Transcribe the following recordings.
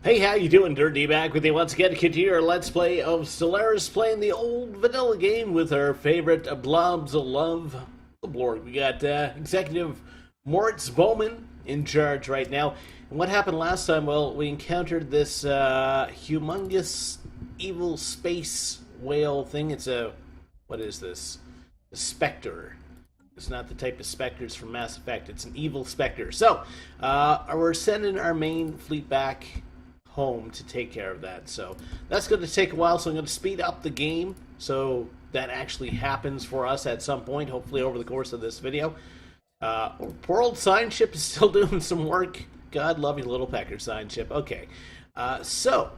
Hey, how you doing? Durinde back with you once again to continue our Let's Play of Stellaris, playing the old vanilla game with our favorite blobs of love, the Blorg. We got Executive Moritz Bowman in charge right now. And what happened last time? Well, we encountered this humongous evil space whale thing. It's a... what is this? A specter. It's not the type of specters from Mass Effect. It's an evil specter. So, we're sending our main fleet back home to take care of that. So that's going to take a while, so I'm going to speed up the game so that actually happens for us at some point, hopefully over the course of this video. Poor old Science Ship is still doing some work. God love you, little pecker, Science Ship. Okay, so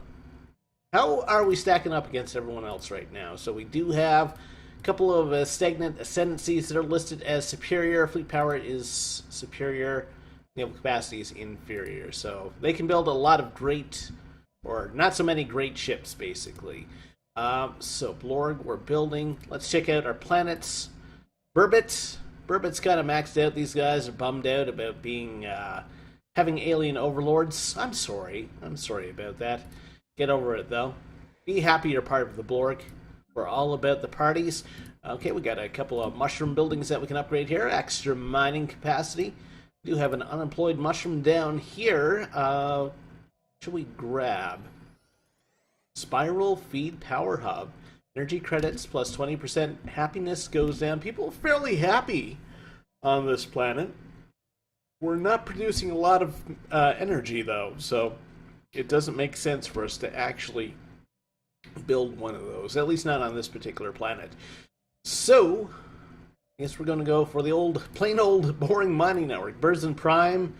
how are we stacking up against everyone else right now? So we do have a couple of stagnant ascendancies that are listed as superior. Fleet power is superior. Naval capacity is inferior, so they can build a lot of great, or not so many great ships, basically. So Blorg, we're building. Let's check out our planets. Burbot's kind of maxed out. These guys are bummed out about being having alien overlords. I'm sorry about that. Get over it though. Be happy you're part of the Blorg. We're all about the parties. Okay, we got a couple of mushroom buildings that we can upgrade here. Extra mining capacity. We do have an unemployed mushroom down here. Should we grab? Spiral Feed Power Hub. Energy credits plus 20%. Happiness goes down. People are fairly happy on this planet. We're not producing a lot of energy, though, so it doesn't make sense for us to actually build one of those. At least not on this particular planet. So I guess we're going to go for the plain old boring mining network. Burzon Prime.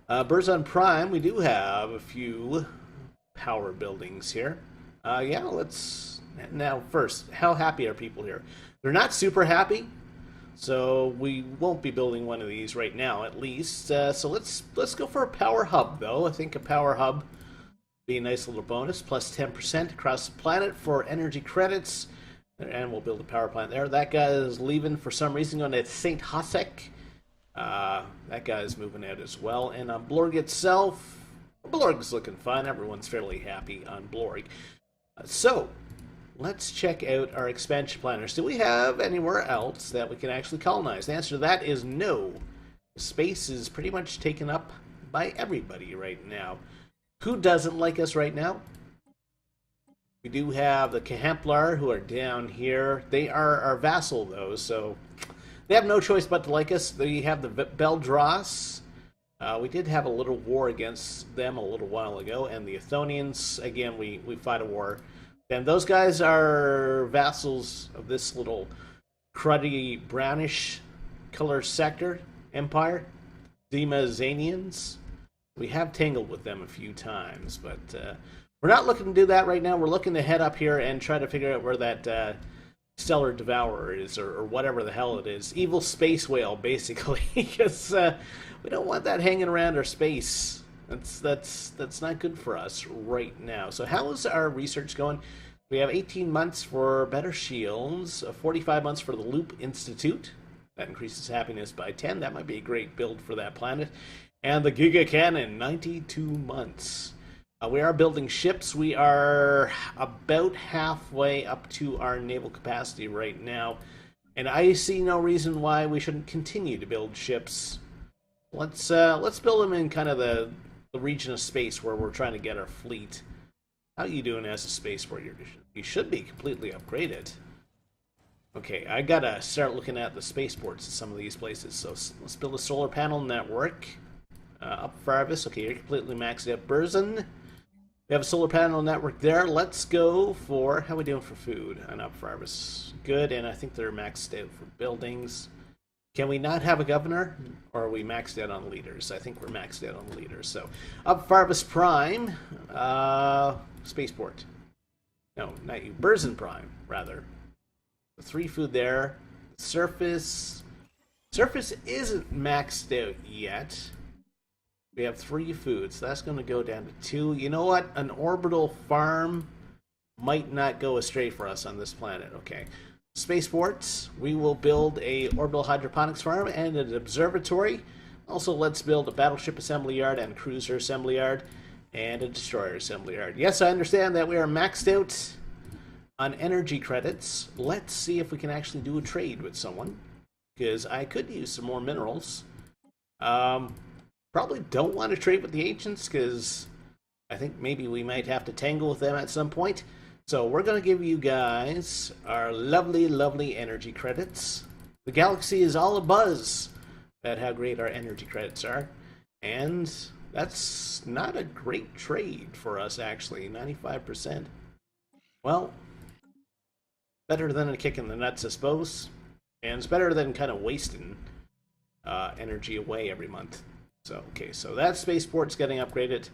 Burzon Prime, we do have a few power buildings here. Yeah, let's... Now, first, how happy are people here? They're not super happy, so we won't be building one of these right now, at least. So let's go for a power hub, though. I think a power hub would be a nice little bonus. Plus 10% across the planet for energy credits. And we'll build a power plant there. That guy is leaving for some reason, going to St. Hosek. That guy is moving out as well. And on Blorg itself, Blorg's looking fine. Everyone's fairly happy on Blorg. So, let's check out our expansion planners. Do we have anywhere else that we can actually colonize? The answer to that is no. Space is pretty much taken up by everybody right now. Who doesn't like us right now? We do have the Kahemplar, who are down here. They are our vassal, though, so they have no choice but to like us. They have the Beldross. We did have a little war against them a little while ago, and the Athonians, again, we fight a war. And those guys are vassals of this little cruddy, brownish color sector empire, Demazanians. We have tangled with them a few times, but we're not looking to do that right now. We're looking to head up here and try to figure out where that Stellar Devourer is, or whatever the hell it is. Evil space whale, basically, because we don't want that hanging around our space. That's not good for us right now. So how is our research going? We have 18 months for better shields, 45 months for the Loop Institute. That increases happiness by 10. That might be a great build for that planet. And the Giga Cannon, 92 months. We are building ships. We are about halfway up to our naval capacity right now. And I see no reason why we shouldn't continue to build ships. Let's build them in kind of the region of space where we're trying to get our fleet. How are you doing as a spaceport? You should be completely upgraded. Okay, I gotta start looking at the spaceports in some of these places. So let's build a solar panel network. Up Farvis. Okay, you're completely maxed out. Burzon. We have a solar panel network there. Let's go for... How are we doing for food on Up Farvis? Good, and I think they're maxed out for buildings. Can we not have a governor? Or are we maxed out on leaders? I think we're maxed out on leaders. So, Up Farvis Prime. Spaceport. No, not you. Burzon Prime, rather. 3 food there. Surface. Surface isn't maxed out yet. We have 3 foods, so that's going to go down to 2. You know what? An orbital farm might not go astray for us on this planet. Okay. Spaceports. We will build a orbital hydroponics farm and an observatory. Also, let's build a battleship assembly yard and cruiser assembly yard. And a destroyer assembly yard. Yes, I understand that we are maxed out on energy credits. Let's see if we can actually do a trade with someone, because I could use some more minerals. Probably don't want to trade with the ancients, because I think maybe we might have to tangle with them at some point. So we're going to give you guys our lovely, lovely energy credits. The galaxy is all abuzz at how great our energy credits are. And that's not a great trade for us, actually. 95%. Well, better than a kick in the nuts, I suppose. And it's better than kind of wasting energy away every month. So, okay, so that spaceport's getting upgraded.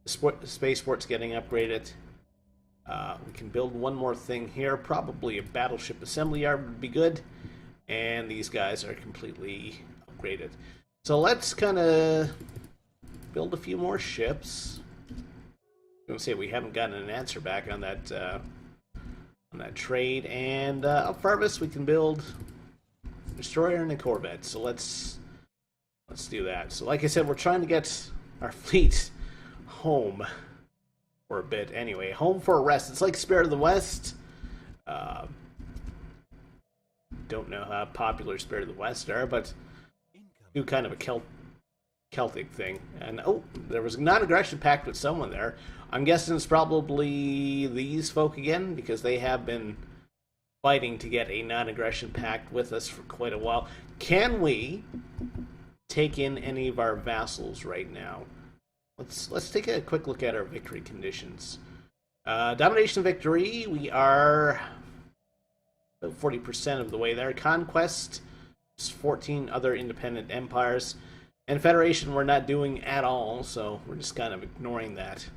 The spaceport's getting upgraded. We can build one more thing here. Probably a battleship assembly yard would be good. And these guys are completely upgraded. So let's kind of build a few more ships. I'm going to say we haven't gotten an answer back on that trade. And up farthest we can build a destroyer and a corvette. So let's do that. So like I said, we're trying to get our fleet home for a bit. Anyway, home for a rest. It's like Spirit of the West. Don't know how popular Spirit of the West are, but do kind of a Celtic thing. And oh, there was a non-aggression pact with someone there. I'm guessing it's probably these folk again, because they have been fighting to get a non-aggression pact with us for quite a while. Can we take in any of our vassals right now? Let's take a quick look at our victory conditions. Domination victory, we are about 40% of the way there. Conquest, 14 other independent empires. And Federation we're not doing at all, so we're just kind of ignoring that.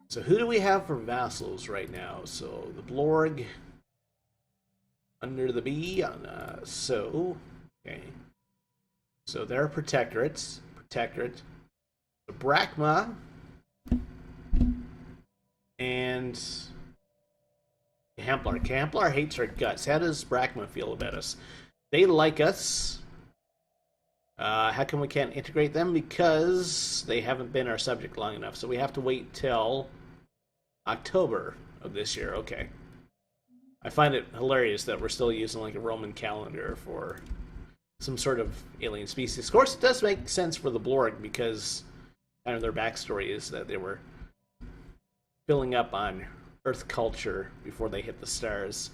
So who do we have for vassals right now? So the Blorg under the B on okay. So they're protectorate. The Brachma and Hamplar. Hamplar hates our guts. How does Brachma feel about us? They like us. How come we can't integrate them? Because they haven't been our subject long enough. So we have to wait till October of this year. Okay. I find it hilarious that we're still using like a Roman calendar for some sort of alien species. Of course, it does make sense for the Blorg, because kind of their backstory is that they were filling up on Earth culture before they hit the stars.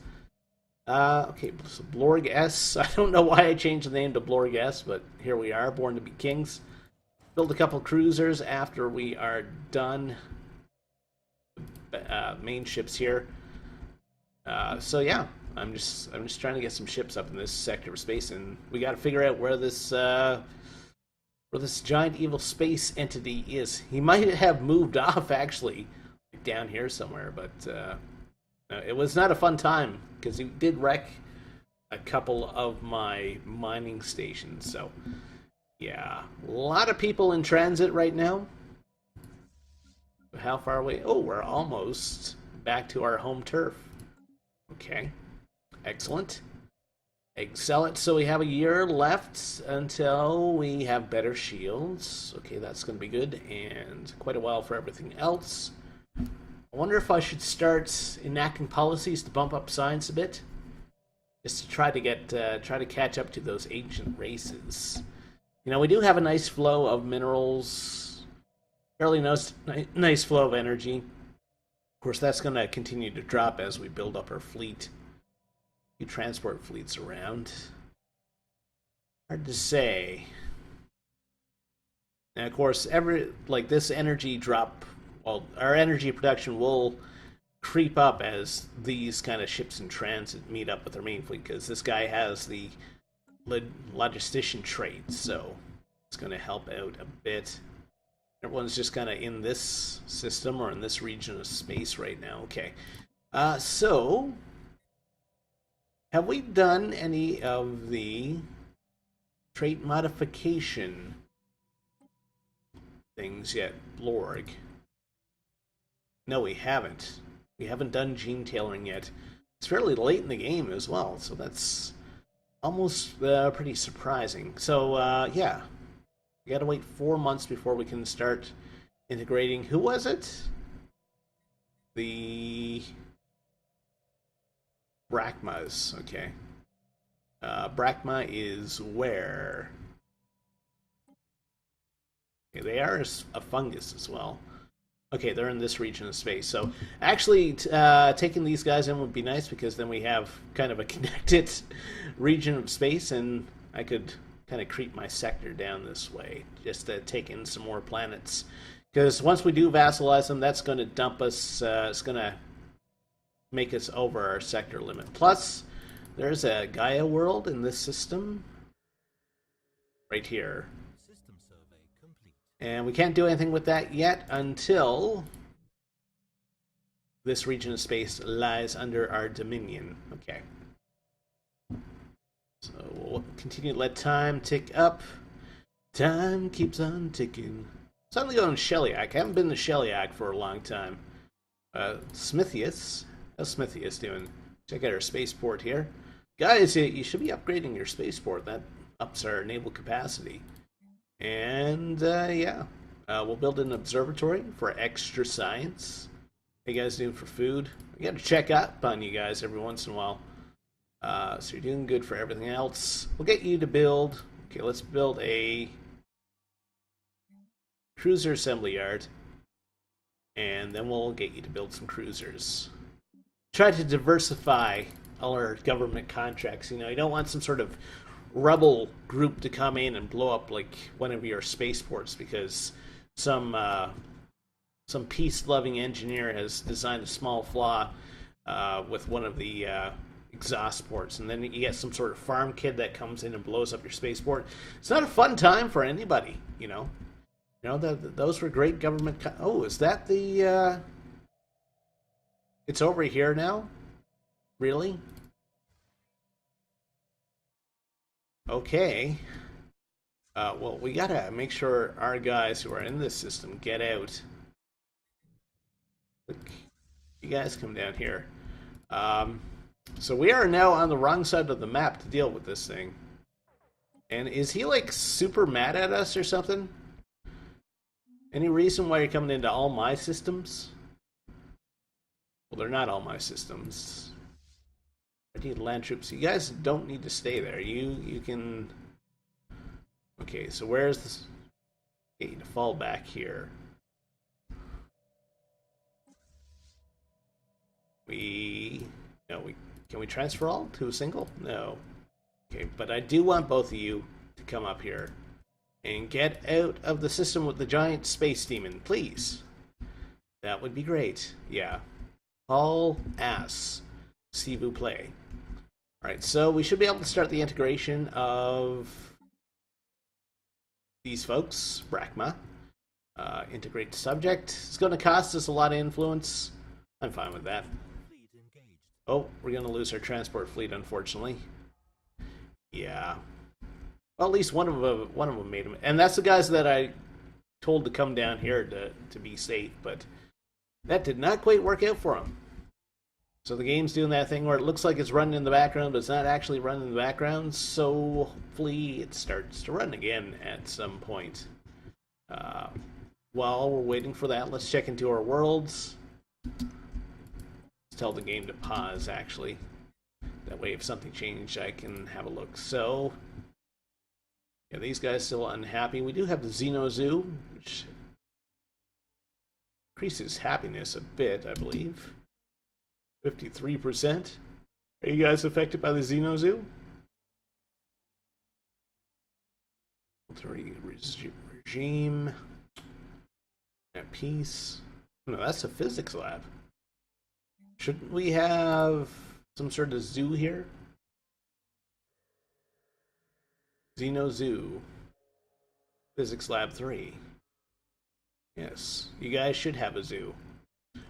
Okay, so Blorg S. I don't know why I changed the name to Blorg S, but here we are, born to be kings. Build a couple cruisers after we are done. Main ships here. So yeah, I'm just trying to get some ships up in this sector of space, and we got to figure out where this giant evil space entity is. He might have moved off actually, like down here somewhere, but it was not a fun time because he did wreck a couple of my mining stations. So yeah, a lot of people in transit right now. How far away? Oh, we're almost back to our home turf. Okay, excellent. Excel it. So we have a year left until we have better shields. Okay, that's going to be good, and quite a while for everything else. I wonder if I should start enacting policies to bump up science a bit, just to try to catch up to those ancient races. You know, we do have a nice flow of minerals, fairly nice flow of energy. Of course, that's going to continue to drop as we build up our fleet. You transport fleets around. Hard to say. And of course, this energy drop, well, our energy production will creep up as these kind of ships in transit meet up with our main fleet, because this guy has the logistician trait, so it's going to help out a bit. Everyone's just kind of in this system or in this region of space right now. Okay, so have we done any of the trait modification things yet, Blorg? No, we haven't. We haven't done gene tailoring yet. It's fairly late in the game as well, so that's almost pretty surprising. So, yeah. We gotta wait 4 months before we can start integrating, who was it? The Brachmas, okay. Brachma is where? Okay, they are a fungus as well. Okay, they're in this region of space. So actually, taking these guys in would be nice because then we have kind of a connected region of space, and I could kind of creep my sector down this way just to take in some more planets. Because once we do vassalize them, that's going to dump us. It's going to make us over our sector limit. Plus, there's a Gaia world in this system right here. System survey complete. And we can't do anything with that yet until this region of space lies under our dominion. Okay. So we'll continue to let time tick up. Time keeps on ticking. Suddenly going to Shellyak. I haven't been to Shellyak for a long time. Smithius. How's Smithius doing? Check out our spaceport here. Guys, you should be upgrading your spaceport. That ups our naval capacity. And, yeah. We'll build an observatory for extra science. How you guys doing for food? We got to check up on you guys every once in a while. So you're doing good for everything else. We'll get you to build... Okay, let's build a cruiser assembly yard. And then we'll get you to build some cruisers. Try to diversify all our government contracts. You know, you don't want some sort of rebel group to come in and blow up like one of your spaceports because some peace-loving engineer has designed a small flaw with one of the exhaust ports, and then you get some sort of farm kid that comes in and blows up your spaceport. It's not a fun time for anybody, you know. You know, those were great government... Oh, is that the... It's over here now? Really? Okay. Well, we gotta make sure our guys who are in this system get out. Look, you guys come down here. So we are now on the wrong side of the map to deal with this thing. And is he, like, super mad at us or something? Any reason why you're coming into all my systems? Well, they're not all my systems. I need land troops. You guys don't need to stay there. You can... Okay, so where's this? Okay, to fall back here. Can we transfer all to a single? No. Okay, but I do want both of you to come up here and get out of the system with the giant space demon, please. That would be great. Yeah. All ass. S'il vous plaît. Alright, so we should be able to start the integration of these folks. Brachma. Integrate subject. It's going to cost us a lot of influence. I'm fine with that. Oh, we're going to lose our transport fleet, unfortunately. Yeah. Well, at least one of them made them. And that's the guys that I told to come down here to be safe, but that did not quite work out for them. So the game's doing that thing where it looks like it's running in the background, but it's not actually running in the background, so hopefully it starts to run again at some point. While we're waiting for that, let's check into our worlds. Tell the game to pause, actually. That way, if something changed, I can have a look. So, yeah, these guys still unhappy. We do have the Xeno Zoo, which increases happiness a bit, I believe. 53%. Are you guys affected by the Xeno Zoo? Regime. At peace. No, that's a physics lab. Shouldn't we have some sort of zoo here? Xeno Zoo. Physics Lab 3. Yes, you guys should have a zoo.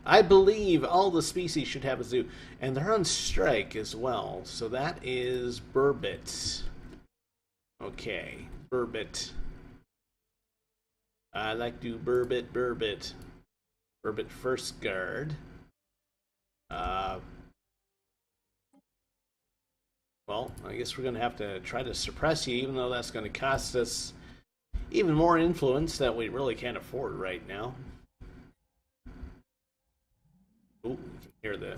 I believe all the species should have a zoo. And they're on strike as well. So that is Burbot. Okay, Burbot. I like to do Burbot. Burbot First Guard. Well, I guess we're going to have to try to suppress you, even though that's going to cost us even more influence that we really can't afford right now. Ooh, you can hear the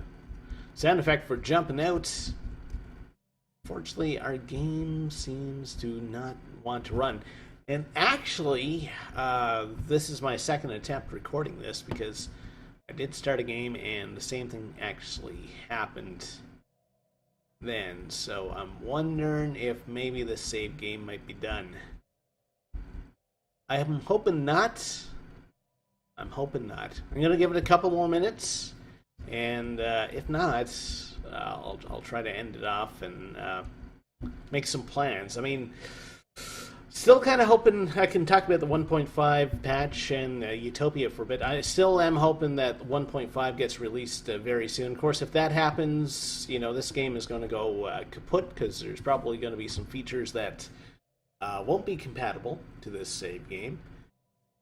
sound effect for jumping out. Fortunately, our game seems to not want to run. And actually, this is my second attempt recording this because I did start a game and the same thing actually happened then. So I'm wondering if maybe the save game might be done. I'm hoping not. I'm going to give it a couple more minutes. And if not, I'll try to end it off and make some plans. I mean, still kind of hoping I can talk about the 1.5 patch and Utopia for a bit. I still am hoping that 1.5 gets released very soon. Of course, if that happens, this game is going to go kaput because there's probably going to be some features that won't be compatible to this save game.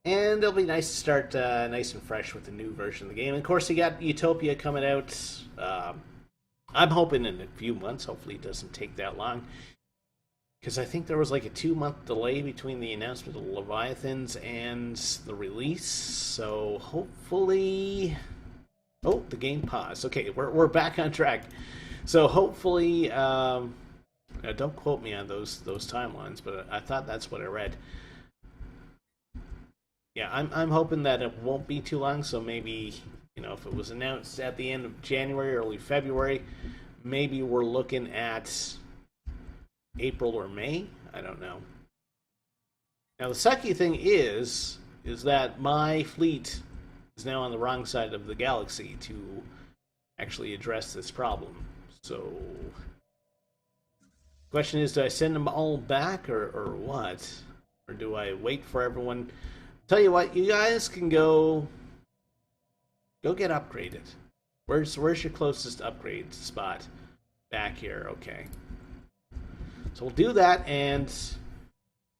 And it'll be nice to start nice and fresh with the new version of the game. And of course, you got Utopia coming out. I'm hoping in a few months. Hopefully it doesn't take that long. Because I think there was like a 2-month delay between the announcement of Leviathans and the release. So hopefully... Oh, the game paused. Okay, we're back on track. So hopefully... don't quote me on those timelines, but I thought that's what I read. Yeah, I'm hoping that it won't be too long, so maybe, if it was announced at the end of January, early February, maybe we're looking at April or May. I don't know. Now, the sucky thing is that my fleet is now on the wrong side of the galaxy to actually address this problem. So, the question is, do I send them all back or what? Or do I wait for everyone? Tell you what, you guys can go get upgraded. Where's your closest upgrade spot? Back here, okay. So we'll do that, and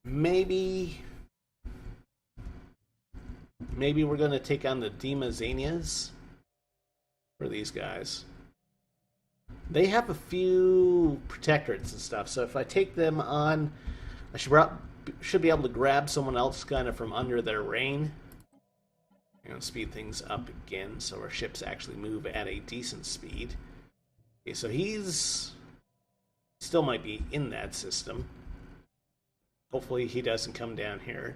maybe we're going to take on the Demazanias for these guys. They have a few protectorates and stuff, so if I take them on, I should be able to grab someone else kind of from under their reign. I'm going to speed things up again so our ships actually move at a decent speed. Okay, so he's still might be in that system. Hopefully he doesn't come down here.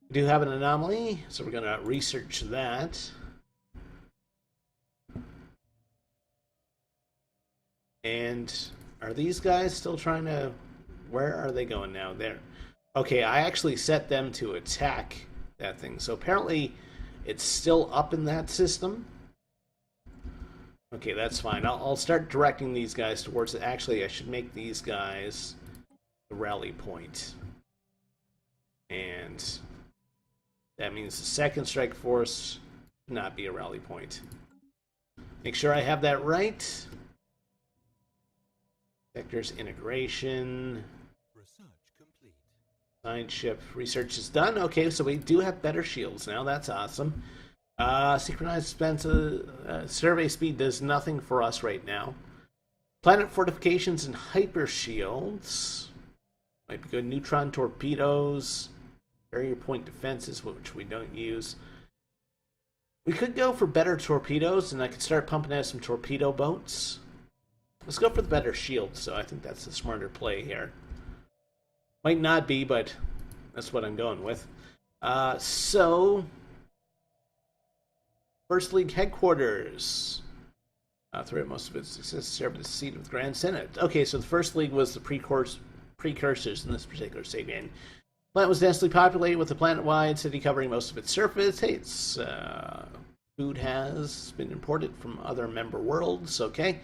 We do have an anomaly, so we're going to research that. And are these guys still trying to... Where are they going now? There. Okay, I actually set them to attack that thing. So apparently it's still up in that system. Okay, that's fine. I'll start directing these guys towards it. Actually, I should make these guys the rally point. And that means the second strike force not be a rally point. Make sure I have that right. Sectors integration. Science ship research is done. Okay, so we do have better shields now. That's awesome. Synchronized survey speed does nothing for us right now. Planet fortifications and hyper shields might be good. Neutron torpedoes, barrier point defenses, which we don't use. We could go for better torpedoes, and I could start pumping out some torpedo boats. Let's go for the better shields. So I think that's the smarter play here. Might not be, but that's what I'm going with. So, First League headquarters. Throughout most of its success, served as the seat of the Grand Senate. Okay, so the First League was the precursors in this particular save game. The planet was densely populated with a planet-wide city covering most of its surface. Hey, food has been imported from other member worlds. Okay.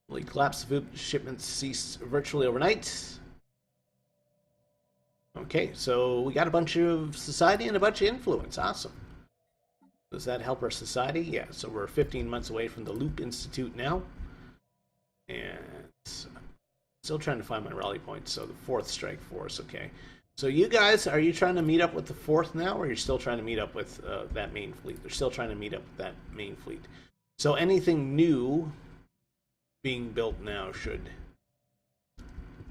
League collapsed. The food shipments ceased virtually overnight. Okay, so we got a bunch of society and a bunch of influence. Awesome. Does that help our society? Yeah, so we're 15 months away from the Loop Institute now. And still trying to find my rally point. So the 4th strike force, okay. So you guys, are you trying to meet up with the 4th now, or are you still trying to meet up with that main fleet? They're still trying to meet up with that main fleet. So anything new being built now should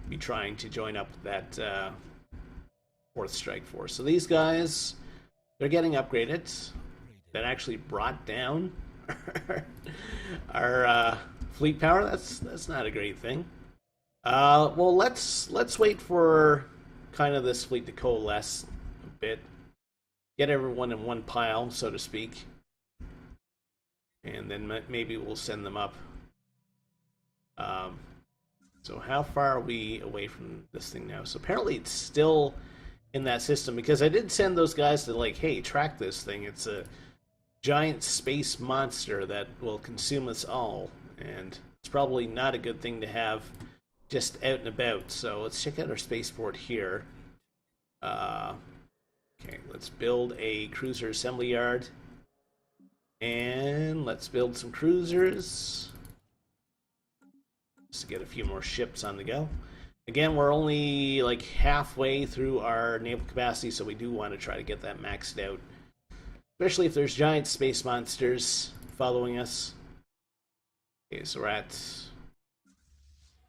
be trying to join up with that 4th Strike Force. So these guys, they're getting upgraded. That actually brought down our fleet power. That's not a great thing. Well, let's wait for kind of this fleet to coalesce a bit. Get everyone in one pile, so to speak. And then maybe we'll send them up. So how far are we away from this thing now? So apparently it's still in that system, because I did send those guys to, like, hey, track this thing. It's a giant space monster that will consume us all. And it's probably not a good thing to have just out and about. So let's check out our spaceport here. Okay, let's build a cruiser assembly yard. And let's build some cruisers. Just to get a few more ships on the go. Again, we're only like halfway through our naval capacity, so we do want to try to get that maxed out. Especially if there's giant space monsters following us. Okay, so we're at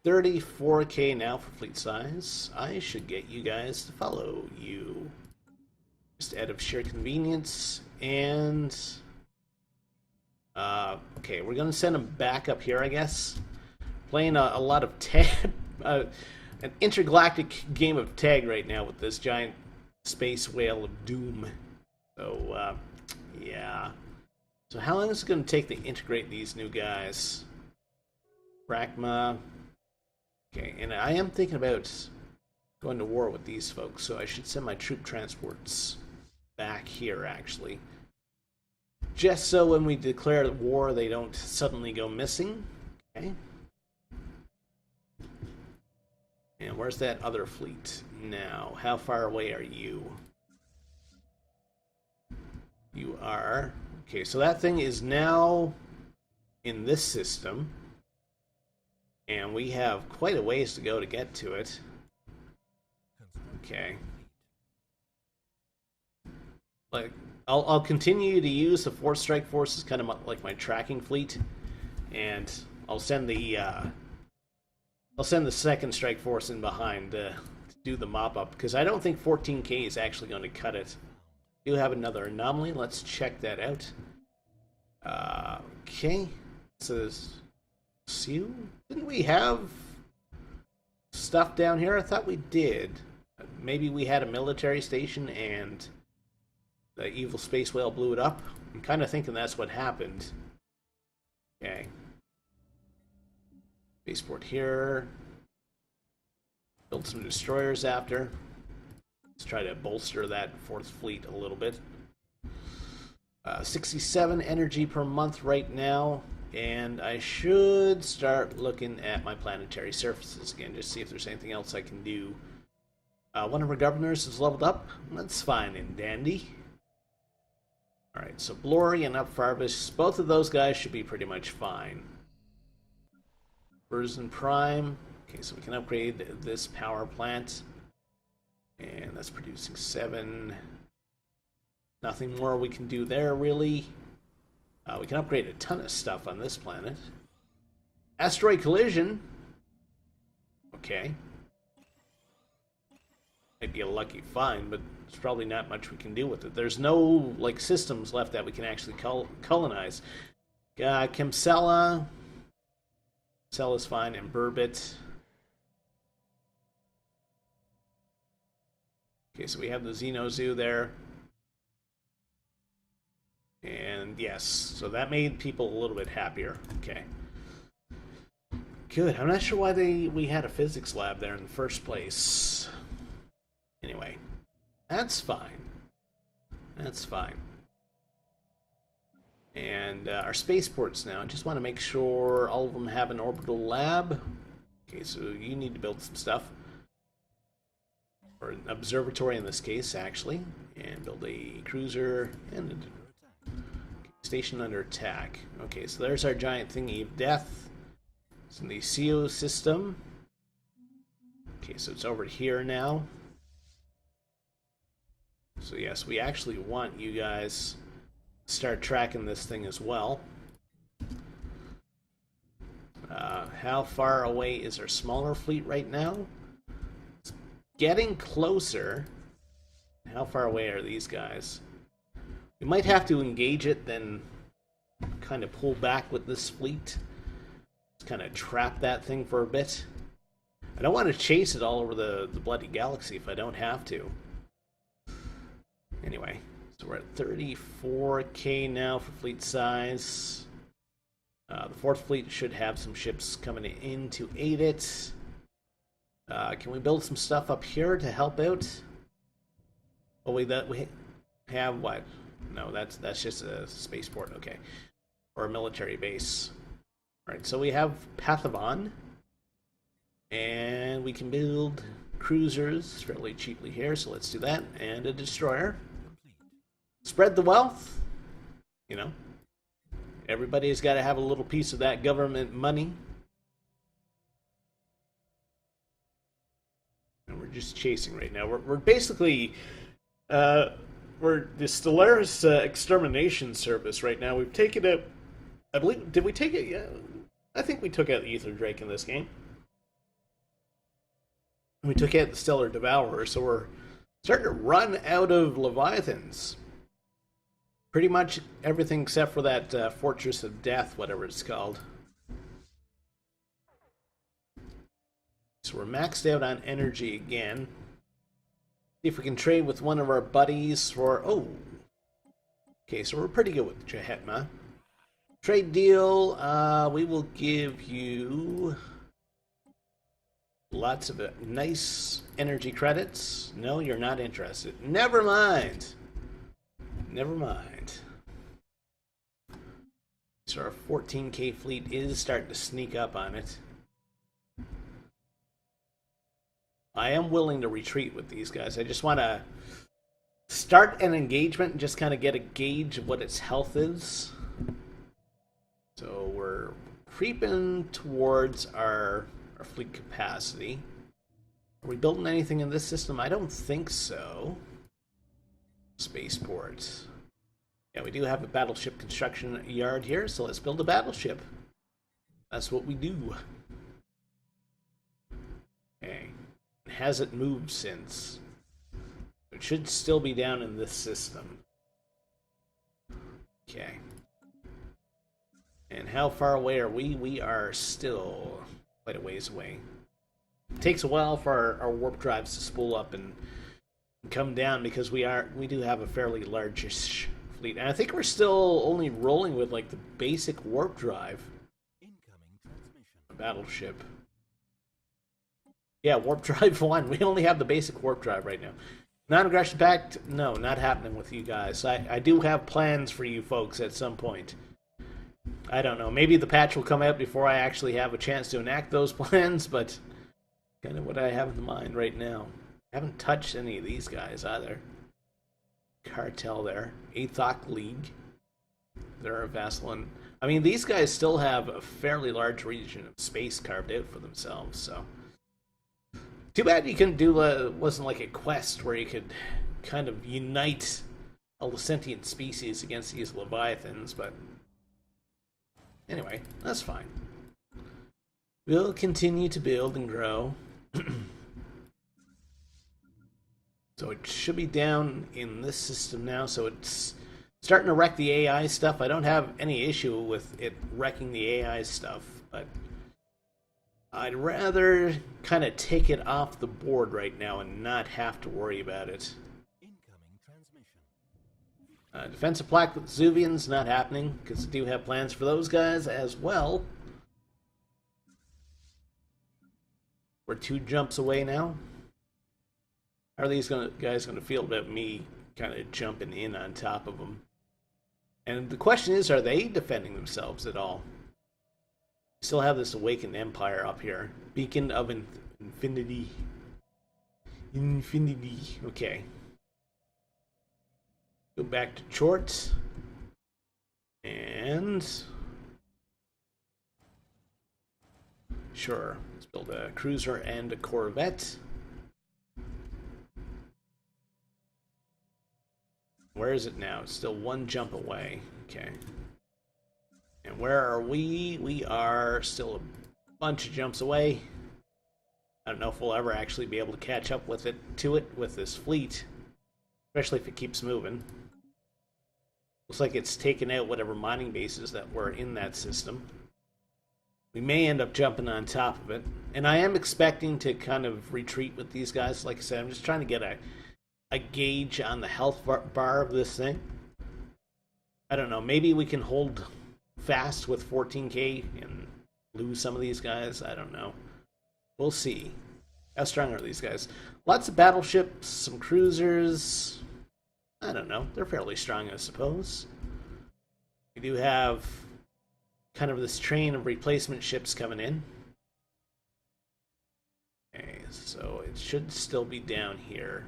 34k now for fleet size. I should get you guys to follow you. Just out of sheer convenience. And okay, we're going to send them back up here, I guess. Playing a lot of tag, an intergalactic game of tag right now with this giant space whale of doom. So, yeah. So how long is it going to take to integrate these new guys? Brachma. Okay, and I am thinking about going to war with these folks, so I should send my troop transports back here, actually. Just so when we declare war, they don't suddenly go missing. Okay. And where's that other fleet now? How far away are you? You are... Okay, so that thing is now in this system. And we have quite a ways to go to get to it. Okay. Like, I'll continue to use the 4th Strike Force as kind of like my tracking fleet. And I'll send the 2nd Strike Force in behind to do the mop-up, because I don't think 14k is actually going to cut it. We do have another anomaly. Let's check that out. Okay. So, didn't we have stuff down here? I thought we did. Maybe we had a military station and the evil space whale blew it up. I'm kind of thinking that's what happened. Okay. Spaceport here. Build some destroyers after. Let's try to bolster that 4th fleet a little bit. 67 energy per month right now. And I should start looking at my planetary surfaces again, just see if there's anything else I can do. One of our governors is leveled up. That's fine and dandy. Alright, so Blory and Upfarvus, both of those guys should be pretty much fine. Version Prime. Okay, so we can upgrade this power plant. And that's producing 7. Nothing more we can do there, really. We can upgrade a ton of stuff on this planet. Asteroid collision. Okay. Might be a lucky find, but there's probably not much we can do with it. There's no, like, systems left that we can actually colonize. Kimsella. Kimsella's fine, and Burbit. Okay, so we have the Xenozoo there. And yes, so that made people a little bit happier. Okay. Good. I'm not sure why we had a physics lab there in the first place. Anyway, that's fine. That's fine. And our spaceports now. I just want to make sure all of them have an orbital lab. Okay, so you need to build some stuff. Or an observatory in this case, actually. And build a cruiser and a station under attack. Okay, so there's our giant thingy of death. It's in the CO system. Okay, so it's over here now. So yes, we actually want you guys to start tracking this thing as well. How far away is our smaller fleet right now? It's getting closer. How far away are these guys? We might have to engage it, then kind of pull back with this fleet. Just kind of trap that thing for a bit. I don't want to chase it all over the bloody galaxy if I don't have to. Anyway, so we're at 34k now for fleet size. The fourth fleet should have some ships coming in to aid it. Can we build some stuff up here to help out? Oh wait, that we have what? No, that's just a spaceport. Okay, or a military base. All right, so we have Pathavon, and we can build cruisers fairly cheaply here. So let's do that, and a destroyer. Spread the wealth. You know, everybody's got to have a little piece of that government money. And we're just chasing right now. We're basically we're the Stellaris extermination service right now. We've taken out, I believe, did we take it? Yeah, I think we took out the Ether Drake in this game. We took out the Stellar Devourer, so we're starting to run out of Leviathans. Pretty much everything except for that Fortress of Death, whatever it's called. So we're maxed out on energy again. See if we can trade with one of our buddies for... Oh! Okay, so we're pretty good with Jahetma. Trade deal, we will give you lots of nice energy credits. No, you're not interested. Never mind. Never mind. So our 14k fleet is starting to sneak up on it. I am willing to retreat with these guys. I just want to start an engagement and just kind of get a gauge of what its health is. So we're creeping towards our fleet capacity. Are we building anything in this system? I don't think so. Spaceport. Yeah, we do have a battleship construction yard here, so let's build a battleship. That's what we do. Okay. Has it moved since? It should still be down in this system. Okay. And how far away are we? We are still quite a ways away. It takes a while for our warp drives to spool up and come down because we do have a fairly largish fleet. And I think we're still only rolling with like the basic warp drive. Incoming transmission. Battleship. Yeah, warp drive 1. We only have the basic warp drive right now. Non-aggression pact? No, not happening with you guys. I do have plans for you folks at some point. I don't know. Maybe the patch will come out before I actually have a chance to enact those plans, but kind of what I have in mind right now. I haven't touched any of these guys either. Cartel there. Athok League. They're a vassal. I mean, these guys still have a fairly large region of space carved out for themselves, so... Too bad you couldn't do wasn't like a quest where you could kind of unite all the sentient species against these Leviathans, but anyway, that's fine. We'll continue to build and grow. So it should be down in this system now, so it's starting to wreck the AI stuff. I don't have any issue with it wrecking the AI stuff, but I'd rather kind of take it off the board right now and not have to worry about it. Incoming transmission. Defensive plaque with Zuvians, not happening, because I do have plans for those guys as well. We're 2 jumps away now. How are these guys going to feel about me kind of jumping in on top of them? And the question is, are they defending themselves at all? Still have this awakened empire up here. Beacon of Infinity. Infinity. Okay. Go back to Chort. And... Sure. Let's build a cruiser and a corvette. Where is it now? It's still 1 jump away. Okay. And where are we? We are still a bunch of jumps away. I don't know if we'll ever actually be able to catch up with it with this fleet. especially if it keeps moving. Looks like it's taken out whatever mining bases that were in that system. We may end up jumping on top of it. And I am expecting to kind of retreat with these guys. Like I said, I'm just trying to get a gauge on the health bar of this thing. I don't know. Maybe we can hold fast with 14k and lose some of these guys. I don't know. We'll see. How strong are these guys? Lots of battleships, some cruisers. I don't know. They're fairly strong, I suppose. We do have kind of this train of replacement ships coming in. Okay, so it should still be down here.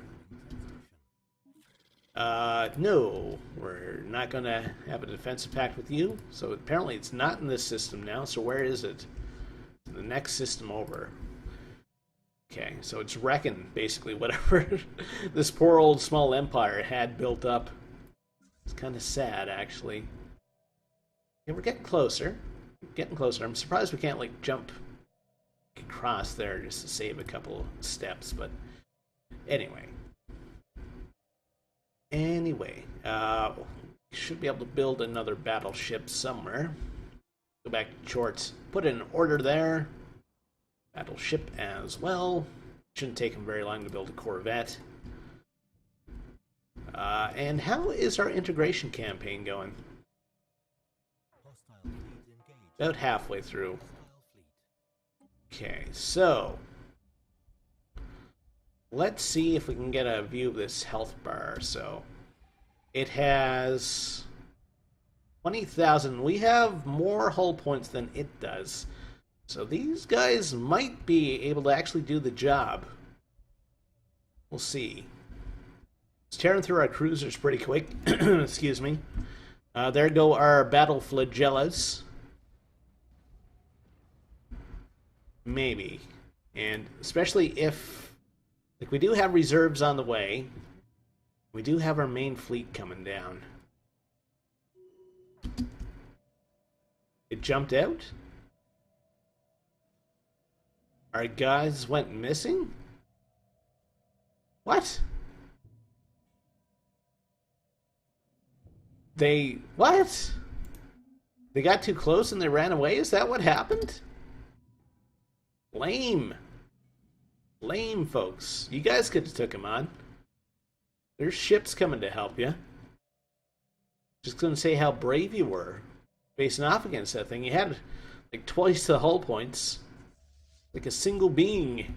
No, we're not going to have a defensive pact with you. So apparently it's not in this system now. So where is it? The next system over. Okay, so it's wrecking basically whatever this poor old small empire had built up. It's kind of sad, actually. Yeah, we're getting closer. Getting closer. I'm surprised we can't like jump across there just to save a couple steps, but anyway. Should be able to build another battleship somewhere. Go back to Chorts. Put in an order there. Battleship as well. Shouldn't take them very long to build a corvette. And how is our integration campaign going? About halfway through. Okay, so let's see if we can get a view of this health bar. So it has 20,000. We have more hull points than it does. So these guys might be able to actually do the job. We'll see. It's tearing through our cruisers pretty quick. Excuse me. There go our battle flagellas. Maybe. And especially if... like, we do have reserves on the way. We do have our main fleet coming down. It jumped out? Our guys went missing? What? What? They got too close and they ran away? Is that what happened? Lame. Lame, folks. You guys could have took him on. There's ships coming to help you. Just gonna say how brave you were. Facing off against that thing. You had like twice the hull points. Like a single being.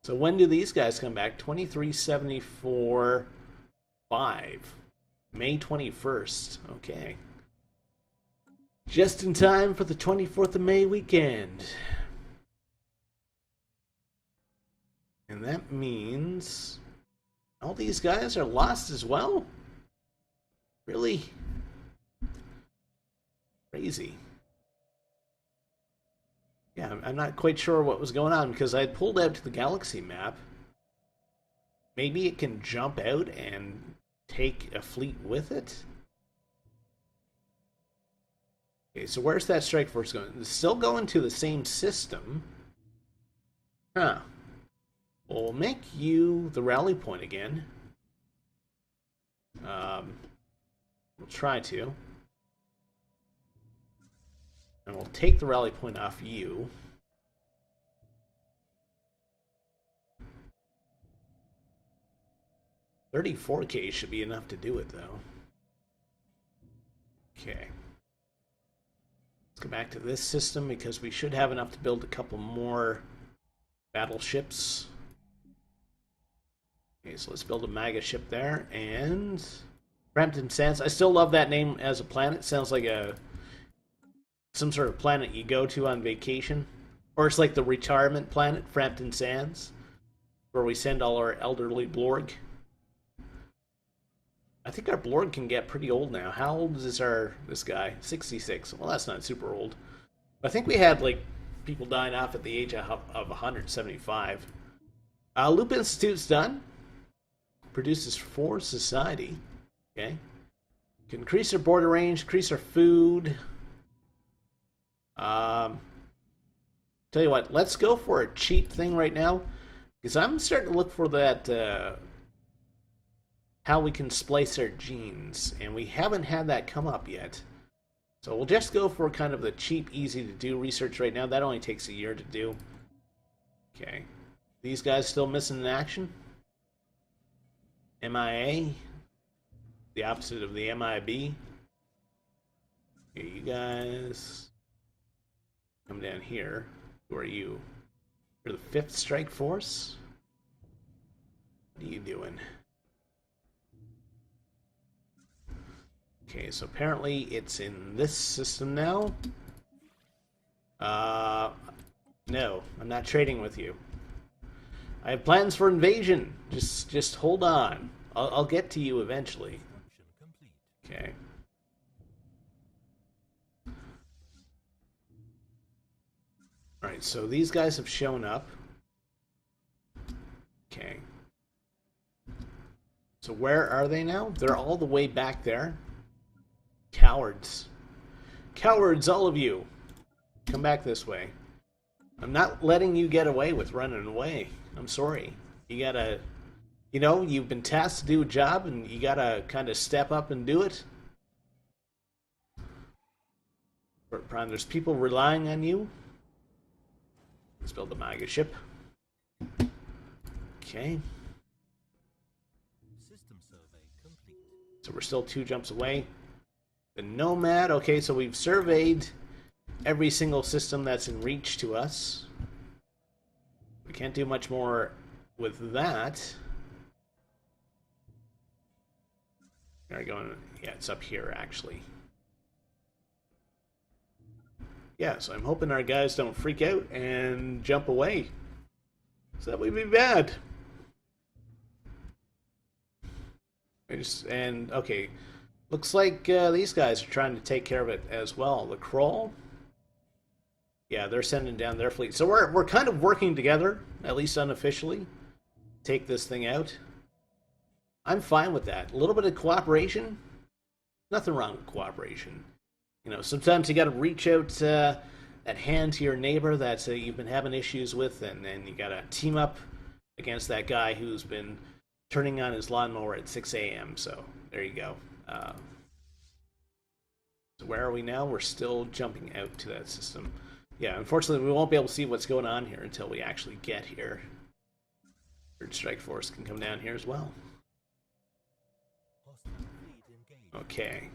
So when do these guys come back? 2374 5. May 21st. Okay. Just in time for the 24th of May weekend. And that means all these guys are lost as well? Really? Crazy. Yeah, I'm not quite sure what was going on because I pulled out to the galaxy map. Maybe it can jump out and take a fleet with it? Okay, so where's that strike force going? It's still going to the same system. Huh. We'll make you the rally point again. We'll try to. And we'll take the rally point off you. $34K should be enough to do it, though. Okay. Let's go back to this system because we should have enough to build a couple more battleships. Okay, so let's build a mega ship there. And Frampton Sands. I still love that name as a planet. Sounds like some sort of planet you go to on vacation. Or it's like the retirement planet, Frampton Sands, where we send all our elderly Blorg. I think our Blorg can get pretty old now. How old is this guy? 66. Well, that's not super old. I think we had like people dying off at the age of 175. Loop Institute's done. Produces 4 society. Okay. Can increase our border range, increase our food. Tell you what, let's go for a cheap thing right now. Because I'm starting to look for that how we can splice our genes, and we haven't had that come up yet. So we'll just go for kind of the cheap, easy to do research right now. That only takes a year to do. Okay. These guys still missing in action? MIA? The opposite of the MIB. Okay, you guys come down here. Who are you? You're the 5th Strike Force? What are you doing? Okay, so apparently it's in this system now. No, I'm not trading with you. I have plans for invasion. Just hold on. I'll get to you eventually. Okay. Alright, so these guys have shown up. Okay. So where are they now? They're all the way back there. Cowards. Cowards, all of you. Come back this way. I'm not letting you get away with running away. I'm sorry. You gotta... You know, you've been tasked to do a job, and you gotta kind of step up and do it. There's people relying on you. Let's build a mega ship. Okay. System survey complete. So we're still 2 jumps away. The Nomad. Okay, so we've surveyed every single system that's in reach to us. We can't do much more with that. Are going? Yeah, it's up here actually. Yeah, so I'm hoping our guys don't freak out and jump away. So that would be bad. Okay, looks like these guys are trying to take care of it as well. The Kroll. Yeah, they're sending down their fleet. So we're kind of working together, at least unofficially, take this thing out. I'm fine with that. A little bit of cooperation. Nothing wrong with cooperation. You know, sometimes you got to reach out a hand to your neighbor that you've been having issues with, and then you got to team up against that guy who's been turning on his lawnmower at 6 a.m. So there you go. So where are we now? We're still jumping out to that system. Yeah, unfortunately, we won't be able to see what's going on here until we actually get here. 3rd Strike Force can come down here as well. Okay.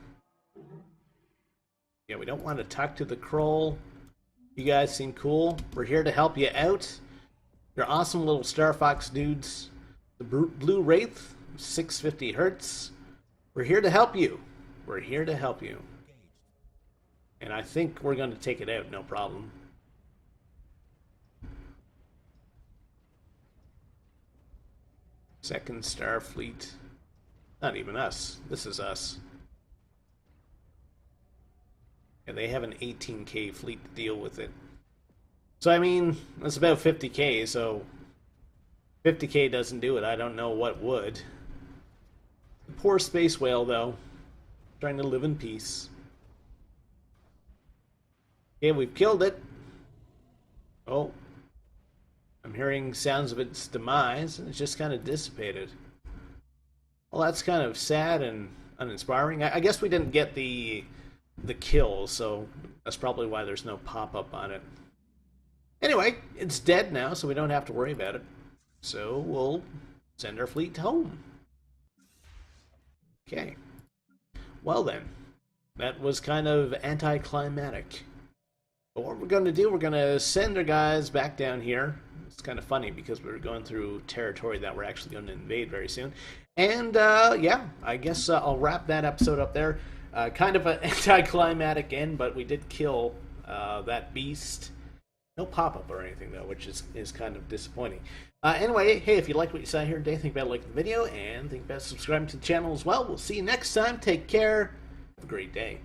Yeah, we don't want to talk to the Kroll. You guys seem cool. We're here to help you out. You're awesome little Star Fox dudes. The Blue Wraith, 650 hertz. We're here to help you. We're here to help you. And I think we're going to take it out, no problem. Second Starfleet. Not even us. This is us. And they have an 18K fleet to deal with it. So, I mean, that's about 50K, so 50K doesn't do it. I don't know what would. Poor space whale, though. Trying to live in peace. Okay, we've killed it. Oh. I'm hearing sounds of its demise, and it's just kind of dissipated. Well, that's kind of sad and uninspiring. I guess we didn't get the kill, so that's probably why there's no pop-up on it. Anyway, it's dead now, so we don't have to worry about it. So we'll send our fleet home. Okay. Well then, that was kind of anticlimactic. But what we're going to do, we're going to send our guys back down here. It's kind of funny because we're going through territory that we're actually going to invade very soon. And, yeah, I guess I'll wrap that episode up there. Kind of an anticlimactic end, but we did kill that beast. No pop-up or anything, though, which is kind of disappointing. Anyway, hey, if you liked what you saw here today, think about liking the video and think about subscribing to the channel as well. We'll see you next time. Take care. Have a great day.